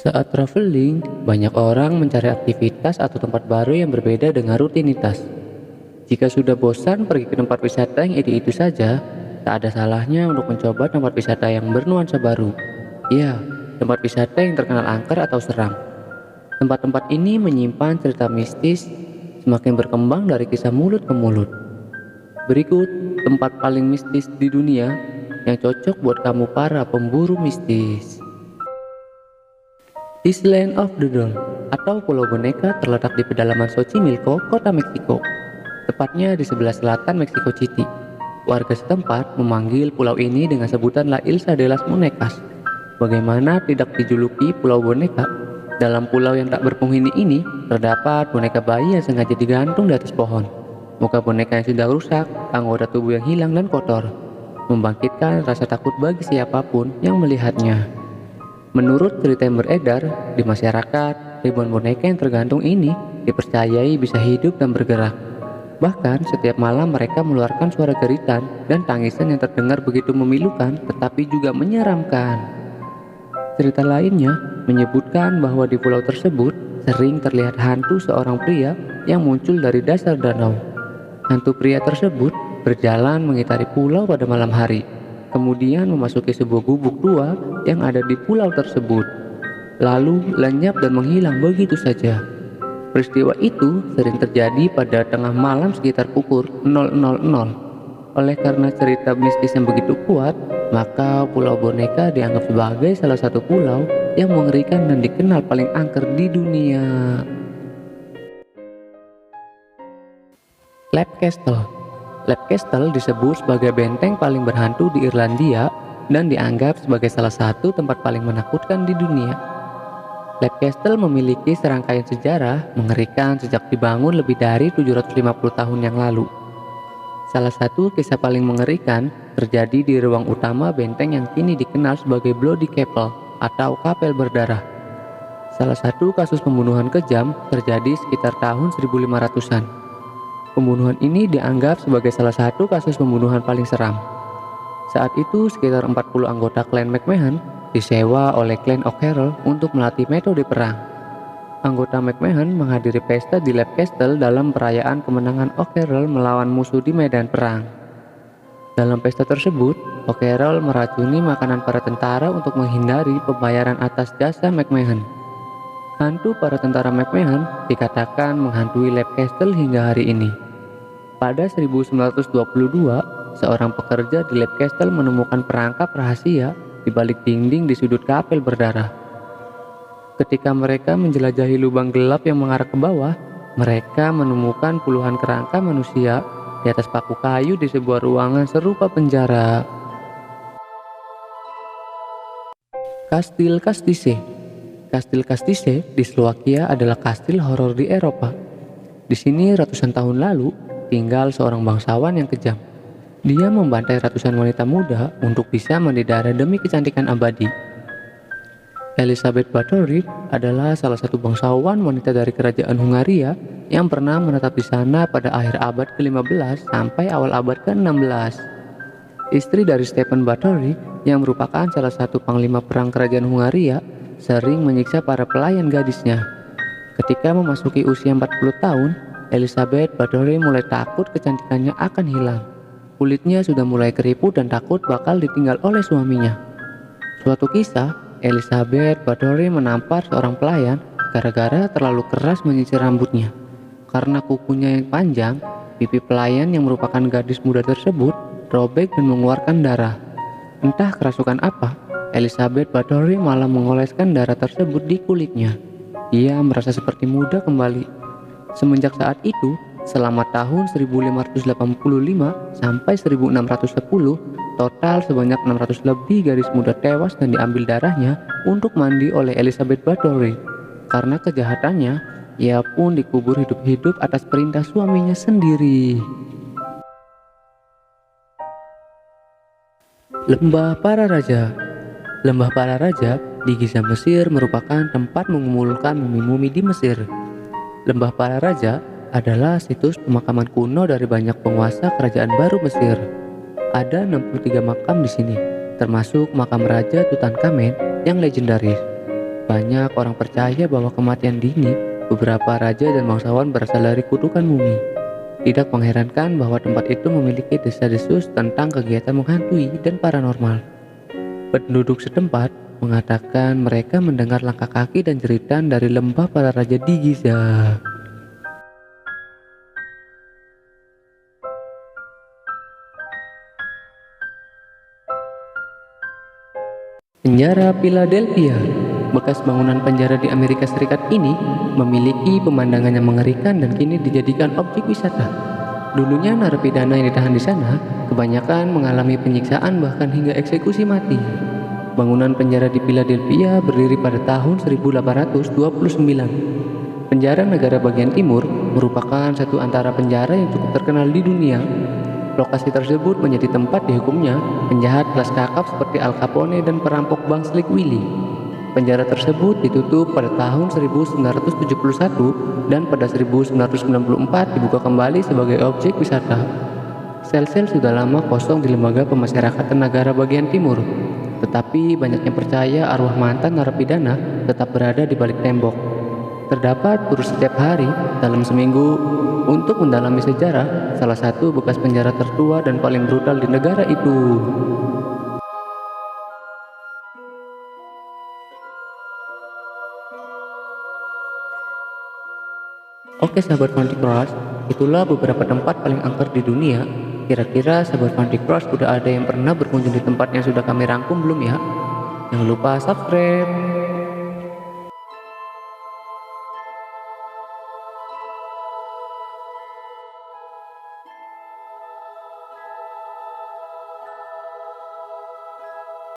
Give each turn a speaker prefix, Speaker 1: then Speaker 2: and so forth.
Speaker 1: Saat traveling, banyak orang mencari aktivitas atau tempat baru yang berbeda dengan rutinitas. Jika sudah bosan pergi ke tempat wisata yang itu-itu saja, tak ada salahnya untuk mencoba tempat wisata yang bernuansa baru. Ya, tempat wisata yang terkenal angker atau seram. Tempat-tempat ini menyimpan cerita mistis, semakin berkembang dari kisah mulut ke mulut. Berikut tempat paling mistis di dunia yang cocok buat kamu para pemburu mistis. Island of the Doll atau Pulau Boneka terletak di pedalaman Xochimilco, kota Meksiko, tepatnya di sebelah selatan Meksiko City. Warga setempat memanggil pulau ini dengan sebutan La Isla de las Muñecas. Bagaimana tidak dijuluki Pulau Boneka? Dalam pulau yang tak berpenghuni ini, terdapat boneka bayi yang sengaja digantung di atas pohon. Muka boneka yang sudah rusak, anggota tubuh yang hilang dan kotor, membangkitkan rasa takut bagi siapapun yang melihatnya. Menurut cerita yang beredar di masyarakat, ribuan boneka yang tergantung ini dipercayai bisa hidup dan bergerak. Bahkan setiap malam mereka mengeluarkan suara jeritan dan tangisan yang terdengar begitu memilukan tetapi juga menyeramkan. Cerita lainnya menyebutkan bahwa di pulau tersebut sering terlihat hantu seorang pria yang muncul dari dasar danau. Hantu pria tersebut berjalan mengitari pulau pada malam hari, kemudian memasuki sebuah gubuk tua yang ada di pulau tersebut, lalu lenyap dan menghilang begitu saja. Peristiwa itu sering terjadi pada tengah malam sekitar pukul 000. Oleh karena cerita mistis yang begitu kuat, maka Pulau Boneka dianggap sebagai salah satu pulau yang mengerikan dan dikenal paling angker di dunia. Leap Castle. Leap Castle disebut sebagai benteng paling berhantu di Irlandia dan dianggap sebagai salah satu tempat paling menakutkan di dunia. Leap Castle memiliki serangkaian sejarah mengerikan sejak dibangun lebih dari 750 tahun yang lalu. Salah satu kisah paling mengerikan terjadi di ruang utama benteng yang kini dikenal sebagai Bloody Chapel atau kapel berdarah. Salah satu kasus pembunuhan kejam terjadi sekitar tahun 1500-an. Pembunuhan ini dianggap sebagai salah satu kasus pembunuhan paling seram. Saat itu sekitar 40 anggota klan McMahon disewa oleh klan O'Carroll untuk melatih metode perang. Anggota McMahon menghadiri pesta di Leap Castle dalam perayaan kemenangan O'Carroll melawan musuh di medan perang. Dalam pesta tersebut, O'Carroll meracuni makanan para tentara untuk menghindari pembayaran atas jasa McMahon. Hantu para tentara McMahon dikatakan menghantui Leap Castle hingga hari ini. Pada 1922, seorang pekerja di Leap Castle menemukan perangkap rahasia di balik dinding di sudut kapel berdarah. Ketika mereka menjelajahi lubang gelap yang mengarah ke bawah, mereka menemukan puluhan kerangka manusia di atas paku kayu di sebuah ruangan serupa penjara. Kastil Castise. Kastil Castise di Slovakia adalah kastil horor di Eropa. Di sini ratusan tahun lalu tinggal seorang bangsawan yang kejam. Dia membantai ratusan wanita muda untuk bisa mandi darah demi kecantikan abadi. Elizabeth Bathory adalah salah satu bangsawan wanita dari kerajaan Hungaria yang pernah menetap di sana pada akhir abad ke-15 sampai awal abad ke-16. Istri dari Stephen Bathory yang merupakan salah satu panglima perang kerajaan Hungaria sering menyiksa para pelayan gadisnya. Ketika memasuki usia 40 tahun, Elizabeth Bathory mulai takut kecantikannya akan hilang. Kulitnya sudah mulai keriput dan takut bakal ditinggal oleh suaminya. Suatu kisah, Elizabeth Bathory menampar seorang pelayan gara-gara terlalu keras menyisir rambutnya. Karena kukunya yang panjang, pipi pelayan yang merupakan gadis muda tersebut robek dan mengeluarkan darah. Entah kerasukan apa, Elizabeth Bathory malah mengoleskan darah tersebut di kulitnya. Ia merasa seperti muda kembali. Semenjak saat itu, selama tahun 1585 sampai 1610, total sebanyak 600 lebih gadis muda tewas dan diambil darahnya untuk mandi oleh Elizabeth Bathory. Karena kejahatannya, ia pun dikubur hidup-hidup atas perintah suaminya sendiri. Lembah Para Raja. Lembah Para Raja di Giza, Mesir merupakan tempat mengumpulkan mumi-mumi di Mesir. Lembah Para Raja adalah situs pemakaman kuno dari banyak penguasa kerajaan baru Mesir. Ada 63 makam di sini, termasuk makam Raja Tutankhamen yang legendaris. Banyak orang percaya bahwa kematian dini beberapa raja dan bangsawan berasal dari kutukan mumi. Tidak mengherankan bahwa tempat itu memiliki desas-desus tentang kegiatan menghantui dan paranormal. Penduduk setempat mengatakan mereka mendengar langkah kaki dan jeritan dari lembah para raja di Giza. Penjara Philadelphia, bekas bangunan penjara di Amerika Serikat ini memiliki pemandangan yang mengerikan dan kini dijadikan objek wisata. Dulunya narapidana yang ditahan di sana kebanyakan mengalami penyiksaan bahkan hingga eksekusi mati. Bangunan penjara di Philadelphia berdiri pada tahun 1829. Penjara negara bagian timur merupakan satu antara penjara yang cukup terkenal di dunia. Lokasi tersebut menjadi tempat dihukumnya penjahat kelas kakap seperti Al Capone dan perampok bank Slick Willy. Penjara tersebut ditutup pada tahun 1971 dan pada 1994 dibuka kembali sebagai objek wisata. Sel-sel sudah lama kosong di lembaga pemasyarakatan negara bagian timur, tetapi banyak yang percaya arwah mantan narapidana tetap berada di balik tembok. Terdapat tur setiap hari dalam seminggu untuk mendalami sejarah salah satu bekas penjara tertua dan paling brutal di negara itu. Oke sahabat Fanti Cross, itulah beberapa tempat paling angker di dunia. Kira-kira sahabat Fanti Cross udah ada yang pernah berkunjung di tempat yang sudah kami rangkum belum ya? Jangan lupa subscribe.